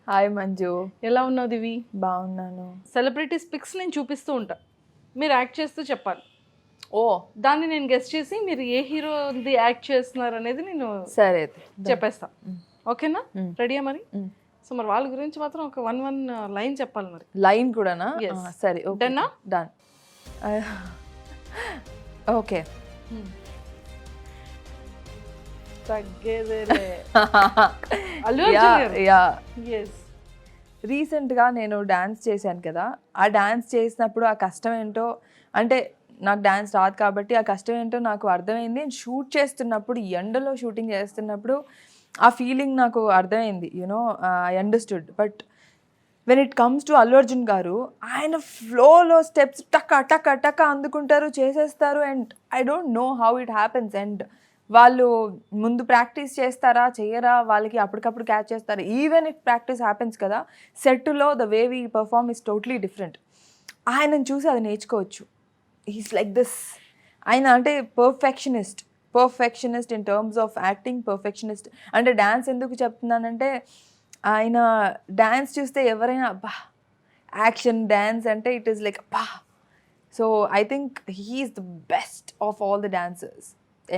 Hi Manju, ఎలా ఉన్నావు దివి? బాగున్నాను. సెలబ్రిటీస్ పిక్స్ నేను చూపిస్తూ ఉంటా, మీరు యాక్ట్ చేస్తూ చెప్పాలి. ఓ దాన్ని నేను గెస్ట్ చేసి మీరు ఏ హీరోది యాక్ట్ చేస్తున్నారు అనేది నేను సరే అయితే చెప్పేస్తా. ఓకేనా? రెడీయా మరి? సో మరి వాళ్ళ గురించి మాత్రం ఒక వన్ లైన్ చెప్పాలి మరి. లైన్ కూడానా? Yes. సరే, Done-ఆ? డన్. ఓకే. తగ్గేదేలే. అల్లు అర్జున్ గారు. Yeah, Yes. రీసెంట్గా నేను డాన్స్ చేశాను కదా, ఆ డాన్స్ చేసినప్పుడు ఆ కష్టం ఏంటో, అంటే నాకు డాన్స్ రాదు కాబట్టి ఆ కష్టం ఏంటో నాకు అర్థమైంది. షూట్ చేస్తున్నప్పుడు, ఎండలో షూటింగ్ చేస్తున్నప్పుడు ఆ ఫీలింగ్ నాకు అర్థమైంది. You know, I understood. But when it comes to Allu Arjun గారు, ఆయన ఫ్లోలో స్టెప్స్ టక్క టక్క టక్క అందుకుంటారు, చేసేస్తారు. And I don't know how it happens. And వాళ్ళు ముందు ప్రాక్టీస్ చేస్తారా చేయరా, వాళ్ళకి అప్పటికప్పుడు క్యాచ్ చేస్తారు. ఈవెన్ ఇఫ్ ప్రాక్టీస్ హ్యాపెన్స్ కదా, సెట్లో the way we perform is totally different. ఆయనను చూసి అది నేర్చుకోవచ్చు. He's like this. ఆయన అంటే perfectionist in terms of acting, perfectionist. అంటే డ్యాన్స్ ఎందుకు చెప్తున్నానంటే, ఆయన డ్యాన్స్ చూస్తే ఎవరైనా అబ్బా, యాక్షన్ డ్యాన్స్ అంటే ఇట్ ఈస్ లైక్ అబ్బా. So I think he is the best of all the dancers.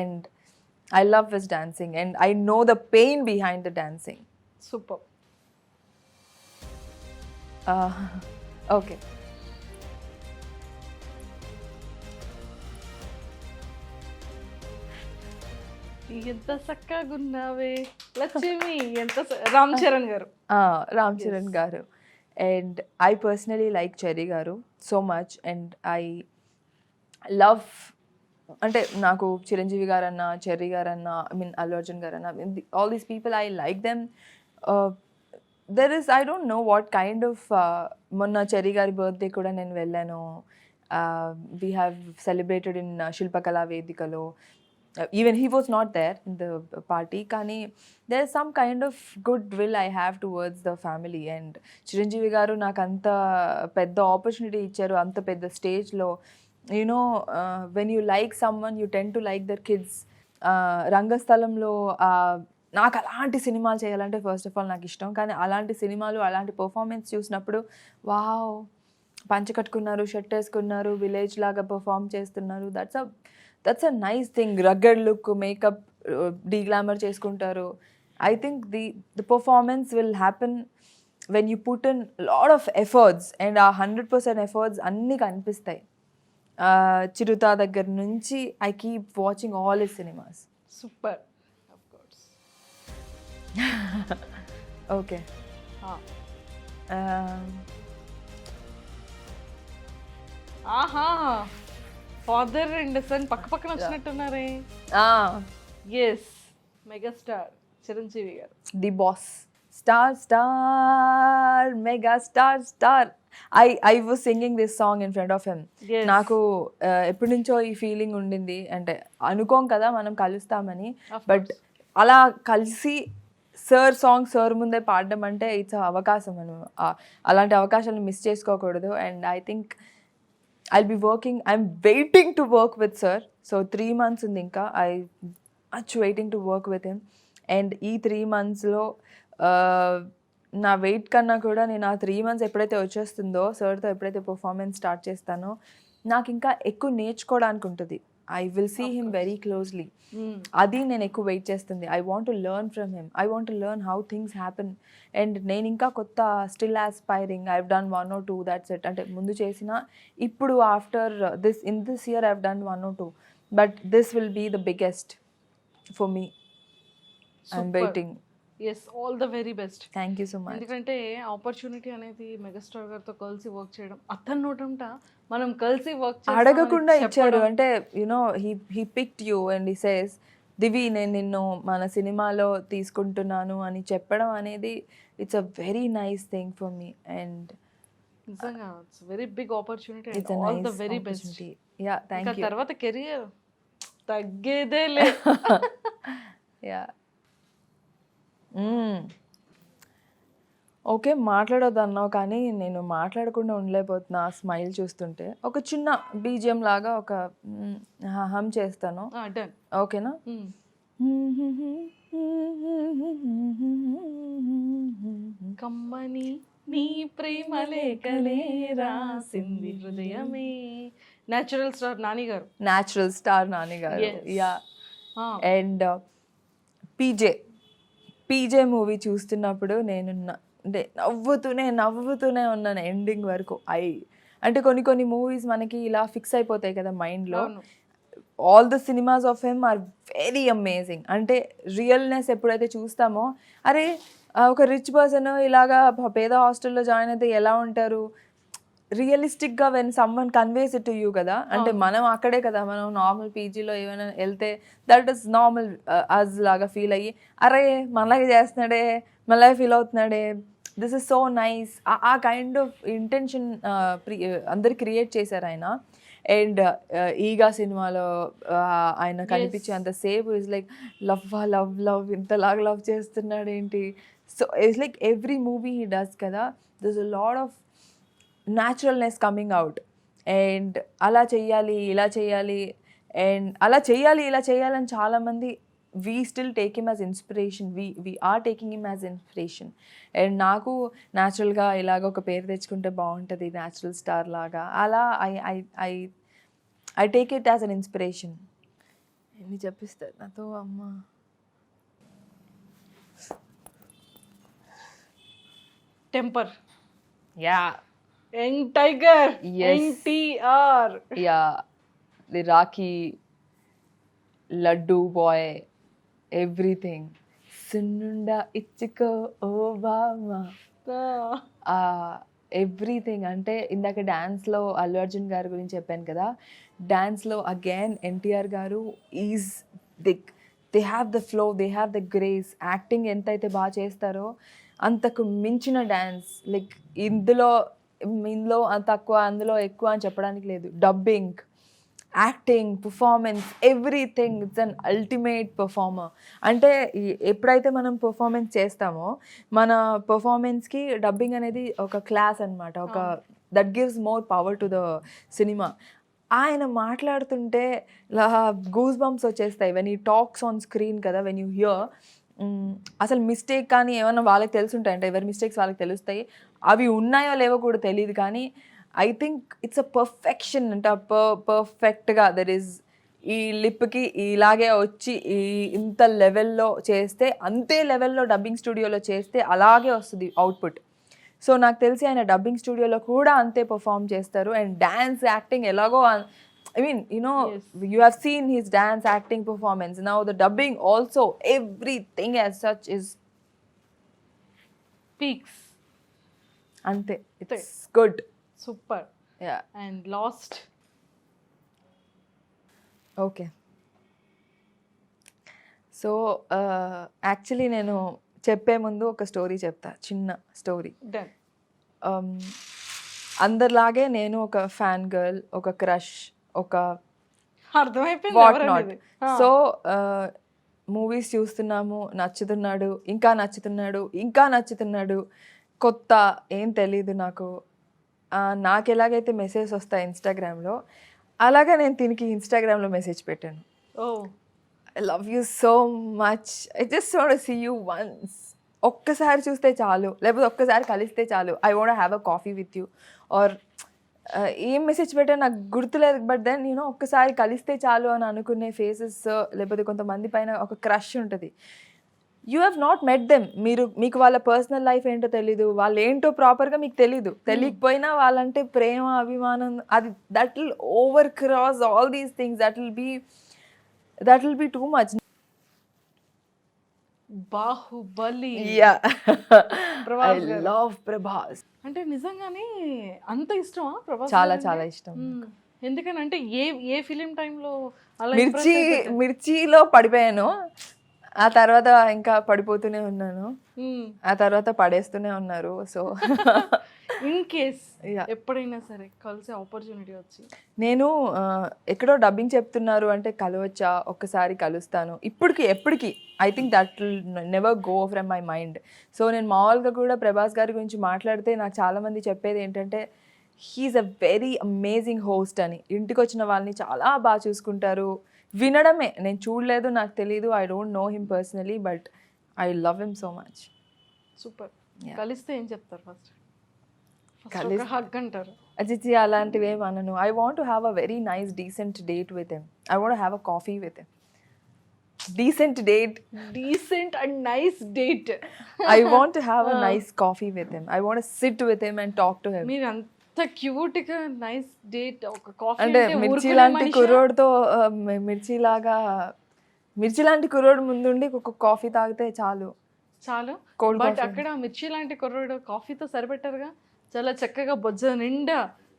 And I love his dancing and I know the pain behind the dancing. Super. Okay. ఎంత చక్కగున్నావే లక్ష్మి, ఎంత రామ్ చరణ్ గారు. Ram Charan garu. And I personally like Cherry garu so much, and I love, అంటే నాకు చిరంజీవి గారన్నా, చెర్రీ గారన్నా, I mean Allu Arjun గారన్నా, all these people I like them. There is, I don't know what kind of, మొన్న చెర్రీ గారి బర్త్డే కూడా నేను వెళ్ళాను. We have celebrated in Shilpakala వేదికలో. Even he was not there in the party, కానీ there is some kind of good will I have towards the family. And Chiranjeevi గారు నాకు అంత పెద్ద ఆపర్చునిటీ ఇచ్చారు, అంత పెద్ద స్టేజ్లో. You know, when you like someone, you tend to like their kids. రంగస్థలంలో నాకు అలాంటి సినిమాలు చేయాలంటే ఫస్ట్ ఆఫ్ ఆల్ నాకు ఇష్టం. కానీ అలాంటి సినిమాలు, అలాంటి పర్ఫార్మెన్స్ చూసినప్పుడు వావ్, పంచ కట్టుకున్నారు, షర్ట్ వేసుకున్నారు, విలేజ్ లాగా పర్ఫామ్ చేస్తున్నారు, that's a nice thing. Rugged look, makeup, deglamour చేసుకుంటారు. I think the performance will happen when you put in lot of efforts. And ఆ 100% ఎఫర్ట్స్ అన్నీ కనిపిస్తాయి. చిరుత దగ్గర నుంచి I keep watching all his cinemas. Super. Of course. Okay. ఆహా, father and son పక్క పక్కన వచ్చినట్టున్నారే. ఎస్, మెగాస్టార్ చిరంజీవి గారు, the boss, star mega star. I was singing this song in front of him. Yes. నాకు ఎప్పటి నుంచో ఈ ఫీలింగ్ ఉండింది. అంటే అనుకోం కదా మనం కలుస్తామని, బట్ అలా కలిసి సార్ ముందే పాడడం అంటే ఇట్స్ అవకాశం. మనం అలాంటి అవకాశాలను మిస్ చేసుకోకూడదు. And I think I'll be working, I'm waiting to work with sir. So 3 months ఉంది ఇంకా. I much waiting to work with him. And ఈ 3 monthsలో నా వెయిట్ కన్నా కూడా నేను ఆ 3 months ఎప్పుడైతే వచ్చేస్తుందో, సార్తో ఎప్పుడైతే పర్ఫార్మెన్స్ స్టార్ట్ చేస్తానో, నాకు ఇంకా ఎక్కువ నేర్చుకోవడానికి ఉంటుంది. I will see him very closely. అది నేను ఎక్కువ వెయిట్ చేస్తుంది. I want to learn from him. I want to learn how things happen. And నేను ఇంకా కొత్త, still aspiring. I have done 1 or 2, that's it. అంటే ముందు చేసిన, ఇప్పుడు after in this year I have done 1 or 2, but this will be the biggest for me. I'm waiting. Yes, all the very best. Thank you so much. ఎందుకంటే opportunity అనేది megastar గారితో కలిసి work చేయడం, అతను నోటంట మనం కలిసి వర్క్ అడగకుండా ఇచ్చారు. అంటే you know, he picked you and he says, Divi నేను నిన్ను మన సినిమాలో తీసుకుంటున్నాను అని చెప్పడం అనేది it's a very nice thing for me. And నిజంగా it's very big opportunity. It's a all the nice very best. Opportunity. Yeah, thank you. తర్వాత కెరియర్ తగ్గేదే లే. యా. ఓకే, మాట్లాడొద్దు అన్నావు, కానీ నేను మాట్లాడకుండా ఉండలేకపోతున్నా. ఆ స్మైల్ చూస్తుంటే ఒక చిన్న బీజిఎం లాగా ఒక హమ్ చేస్తాను. డన్. ఓకేనా? కమ్మని నీ ప్రేమ లేఖలే రాసింది హృదయమే. న్యాచురల్ స్టార్ నాని గారు. న్యాచురల్ స్టార్ నాని గారు. Yes. Yeah. And PJ movie చూస్తున్నప్పుడు నేను అంటే నవ్వుతూనే ఉన్నాను ఎండింగ్ వరకు. అంటే కొన్ని మూవీస్ మనకి ఇలా ఫిక్స్ అయిపోతాయి కదా మైండ్లో. All the cinemas of him or very amazing. అంటే రియల్నెస్ ఎప్పుడైతే చూస్తామో, అరే ఒక రిచ్ పర్సన్ ఇలాగా పేద హాస్టల్లో జాయిన్ అయితే ఎలా ఉంటారు, రియలిస్టిక్గా when someone conveys it to you కదా. అంటే మనం అక్కడే కదా, మనం నార్మల్ పీజీలో ఏమైనా వెళ్తే దట్ ఈస్ నార్మల్ అజ్ లాగా ఫీల్ అయ్యి, అరే మనలాగే చేస్తున్నాడే, మనలాగే ఫీల్ అవుతున్నాడే, దిస్ ఇస్ సో నైస్, ఆ కైండ్ ఆఫ్ ఇంటెన్షన్ అందరు క్రియేట్ చేశారు ఆయన. అండ్ ఈగా సినిమాలో ఆయన కనిపించేంత సేపు ఇస్ లైక్ లవ్ ఇంతలాగా లవ్ చేస్తున్నాడు ఏంటి. So it's like every movie he does కదా, this a lot of naturalness coming out. And అలా చెయ్యాలి ఇలా చెయ్యాలి, అండ్ అలా చెయ్యాలి ఇలా చేయాలని చాలామంది we still take him as inspiration, we are taking him as inspiration. And నాకు న్యాచురల్గా ఇలాగ ఒక పేరు తెచ్చుకుంటే బాగుంటుంది న్యాచురల్ స్టార్ లాగా, అలా I take it as an inspiration. ఎన్ని చెప్పిస్తారు నాతో అమ్మ. Temper. Yeah. Young tiger. Yes. NTR. Yeah. The Rakhi, laddu boy, everything. సున్నుండా ఇచ్చుకో ఓ బామ్మ, ఎవ్రీథింగ్. అంటే ఇందాక డ్యాన్స్లో అల్లు అర్జున్ గారి గురించి చెప్పాను కదా, డ్యాన్స్లో అగైన్ ఎన్టీఆర్ గారు is they have the flow, they have the grace. Acting ఎంతైతే బాగా చేస్తారో అంతకు మించిన డ్యాన్స్. లైక్ ఇందులో తక్కువ అందులో ఎక్కువ అని చెప్పడానికి లేదు. Dubbing, acting, performance, everything. It's an ultimate performer. అంటే ఎప్పుడైతే మనం పర్ఫార్మెన్స్ చేస్తామో మన పర్ఫార్మెన్స్కి డబ్బింగ్ అనేది ఒక క్లాస్ అనమాట, ఒక that gives more power to the cinema. ఆయన మాట్లాడుతుంటే గూస్ బంప్స్ వచ్చేస్తాయి వెన్ ఈ టాక్స్ ఆన్ స్క్రీన్ కదా, వెన్ యూ హియర్. అసలు మిస్టేక్ కానీ ఏమన్నా వాళ్ళకి తెలుసుంటాయంటే, ఎవరి మిస్టేక్స్ వాళ్ళకి తెలుస్తాయి, అవి ఉన్నాయో లేవో కూడా తెలియదు. కానీ I think it's a perfection. అంటే పర్ఫెక్ట్గా దర్ ఈజ్ ఈ లిప్కి ఇలాగే వచ్చి ఇంత లెవెల్లో చేస్తే, అంతే లెవెల్లో డబ్బింగ్ స్టూడియోలో చేస్తే అలాగే వస్తుంది అవుట్పుట్. సో నాకు తెలిసి ఆయన డబ్బింగ్ స్టూడియోలో కూడా అంతే పర్ఫామ్ చేస్తారు. అండ్ డ్యాన్స్, యాక్టింగ్ ఎలాగో, I mean, you know, Yes. you have seen his dance, acting, performance. Now the dubbing also, everything as such is peaks. ante. It's good. Super. Yeah. And last. Okay. So actually నేను చెప్పే ముందు ఒక story చెప్తా, చిన్న story. Done. అందరిలాగే నేను ఒక fan girl, ఒక క్రష్, ఒక అర్థమైపోయింది వాట్ ఎవరనేది. నాట్. సో మూవీస్ చూస్తున్నాము, నచ్చుతున్నాడు, ఇంకా నచ్చుతున్నాడు, కొత్త ఏం తెలీదు నాకు. నాకు ఎలాగైతే మెసేజ్ వస్తాయి ఇన్స్టాగ్రామ్లో, అలాగా నేను దీనికి ఇన్స్టాగ్రామ్లో మెసేజ్ పెట్టాను. ఓ, I love you so much, I just want to see you once. ఒక్కసారి చూస్తే చాలు, లేకపోతే ఒక్కసారి కలిస్తే చాలు, I want have a coffee with you. Or ఏం మెసేజ్ పెట్టా నాకు గుర్తులేదు, బట్ దెన్ యూనో ఒక్కసారి కలిస్తే చాలు అని అనుకునే ఫేసెస్, లేకపోతే కొంతమంది పైన ఒక క్రష్ ఉంటుంది. You have not met them. మీకు వాళ్ళ పర్సనల్ లైఫ్ ఏంటో తెలీదు, వాళ్ళు ఏంటో ప్రాపర్గా మీకు తెలీదు. తెలియకపోయినా వాళ్ళంటే ప్రేమ, అభిమానం, అది that will over cross all these things. That will be too much. Baahubali. Yeah, I Prabhas గారు. లవ్ ప్రభాస్. అంటే నిజంగానే అంత ఇష్టమా ప్రభాస్ చాలా గారు చాలా అంటే? ఇష్టం. ఎందుకని అంటే ఏ ఫిలిం టైంలో అలా impress అయిపోయారు? మిర్చిలో పడిపోయాను, ఆ తర్వాత ఇంకా పడిపోతూనే ఉన్నాను, ఆ తర్వాత పడేస్తూనే ఉన్నారు. So in case Yeah. ఎప్పుడైనా సరే కలిసే ఆపర్చునిటీ వచ్చి, నేను ఎక్కడో డబ్బింగ్ చెప్తున్నారు అంటే కలవచ్చా, ఒక్కసారి కలుస్తాను. ఎప్పటికీ I think that will never go from my mind. So నేను మామూలుగా కూడా ప్రభాస్ గారి గురించి మాట్లాడితే నాకు చాలామంది చెప్పేది ఏంటంటే, he is a very amazing host అని. ఇంటికి వచ్చిన వాళ్ళని చాలా బాగా చూసుకుంటారు, వినడమే, నేను చూడలేదు, నాకు తెలీదు, I don't know him personally, but I love him so much. Super. Yeah. కలిస్తే ఏం చెప్తారు ఫస్ట్? కలిస్తే- హగ్ అంటారు. అజిచి అలాంటివి ఏం అనను. I want to have a very nice decent date with him. I want have a coffee with him. Decent date. Decent and nice date. I want to have a nice coffee with him. I want to sit with him and talk to him. మీరు అంత cute గా nice date, ఒక coffee అంటే మిర్చి లాంటి కుర్రోడ్తో మిర్చి లాంటి కుర్రోడు ముందుండి ఒక కాఫీ తాగితే చాలు. చాలు. Cold but coffee. అక్కడ మిర్చి లాంటి కుర్రోడు కాఫీతో సరిపెట్టారుగా. చాలా చక్కగా బొజ్జ నిండా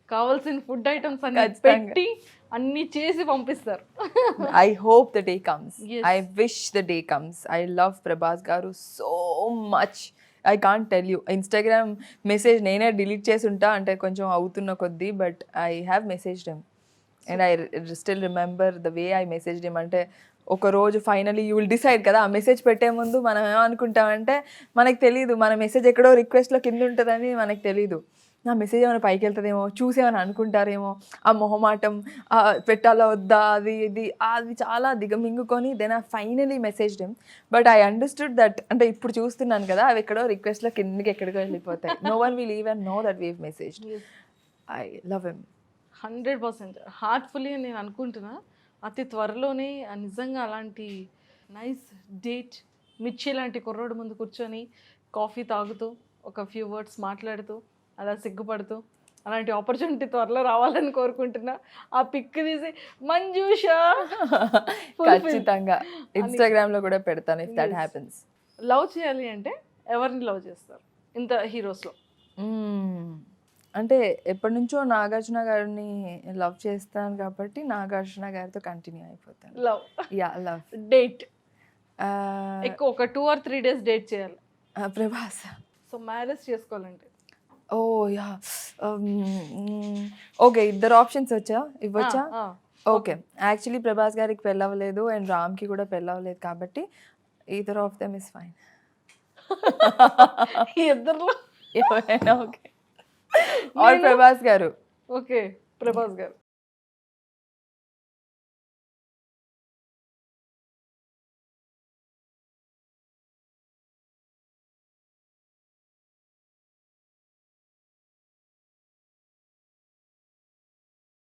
కావాల్సిన ఫుడ్ ఐటమ్స్ అన్ని ఖచ్చితంగా. పెట్టి అన్ని చేసి పంపిస్తారు. I hope the day comes. Yes. I wish the day comes. I love Prabhas garu so much. I can't tell you. Instagram message నేనే డిలీట్ చేసి ఉంటా, అంటే కొంచెం అవుతున్న కొద్దీ, but I have messaged him and I still remember the way I messaged him. అంటే ఒక రోజు ఫైనలీ యూ విల్ డిసైడ్ కదా, ఆ మెసేజ్ పెట్టే ముందు మనం ఏమనుకుంటామంటే మనకు తెలీదు మన మెసేజ్ ఎక్కడో రిక్వెస్ట్లో కింద ఉంటుందని మనకు తెలీదు. నా మెసేజ్ ఏమైనా పైకి వెళ్తుందేమో, చూసేమని అనుకుంటారేమో, ఆ మొహమాటం పెట్టాలా వద్దా, అది చాలా దిగమింగుకొని then I finally messaged him. But I understood that, అంటే ఇప్పుడు చూస్తున్నాను కదా, అవి ఎక్కడో రిక్వెస్ట్లో కిందకి ఎక్కడికో వెళ్ళిపోతాయి. No one will even know that we've messaged. I love him 100% heartfully నేను అనుకుంటున్నా. అతి త్వరలోనే నిజంగా అలాంటి నైస్ డేట్, మిర్చి లాంటి కుర్రోడు ముందు కూర్చొని కాఫీ తాగుతూ ఒక ఫ్యూ వర్డ్స్ మాట్లాడుతూ అలా సిగ్గుపడుతూ అలాంటి ఆపర్చునిటీ త్వరలో రావాలని కోరుకుంటున్నా. ఆ పిక్ తీసి మంజూష ఖచ్చితంగా ఇన్స్టాగ్రామ్లో కూడా పెడతాను ఇఫ్ దట్ హ్యాపెన్స్. లవ్ చేయాలి అంటే ఎవరిని లవ్ చేస్తారు ఇంత హీరోస్లో? అంటే ఎప్పటి నుంచో నాగార్జున గారిని లవ్ చేస్తాను కాబట్టి నాగార్జున గారితో కంటిన్యూ అయిపోతాను. Love, yeah love. డేట్ ఎక్కువ ఒక 2 or 3 days డేట్ చేయాలి. ప్రభాస్. సో మ్యారేజ్ చేసుకోవాలంటే ఓ యా ఓకే, ఇద్దరు ఆప్షన్స్ ఇవ్వచ్చా? ఓకే, యాక్చువల్లీ ప్రభాస్ గారికి పెళ్ళవలేదు అండ్ రామ్కి కూడా పెళ్ళవలేదు కాబట్టి either of them is fine. ఇద్దరులో ఎవరైనా ఓకే. ఆర్ ప్రభాస్ గారు. ఓకే, ప్రభాస్ గారు.